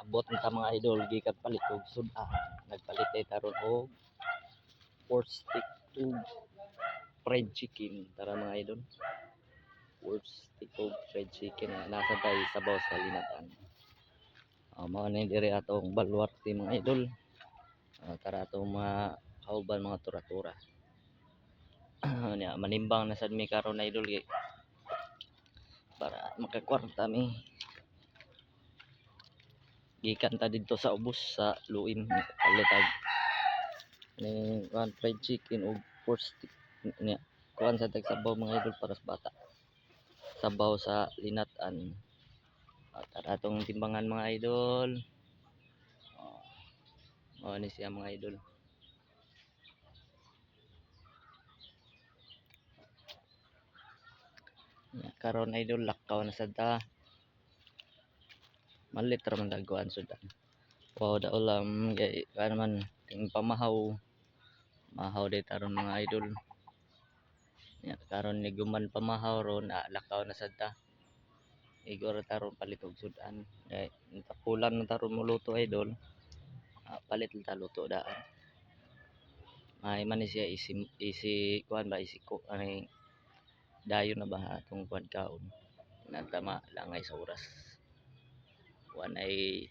abot ta mga idol gikan palit og sudan. Nagpalit tay taron og pork stick ug fried chicken tara mga idol. Pork stick ug fried chicken nasa tay sabaw sa linatan. Mao ni diri atong baluarte mga idol. Tara atong mga kauban mga tura-tura. Manimbang na sad mi karon idol para makakwarta mi. Gikan ta didto sa ubos sa luim palitag ni fried chicken ug pork stick niya. Kuan sa tag sabaw mga idol para sa bata. Sabaw sa linatan. Tara atong timbangan mga idol. Mao ni siya mga idol. Karon idol lakaw na sad ta. Malit ra man dagkuan sudan. Wow da ulam kay kan man ting pamahaw. Mahaw day taron mga idol. Karon ni guman pamahaw ron lakaw na sad ta. Igor taron palit og sudan. Kay tapulan man taron muluto idol. Palit lang ta luto daan. May man ni siya isi kuan ba isi ko ani dayon na ba atong kuan kaon. Nagtama langay sa oras. Kuan ay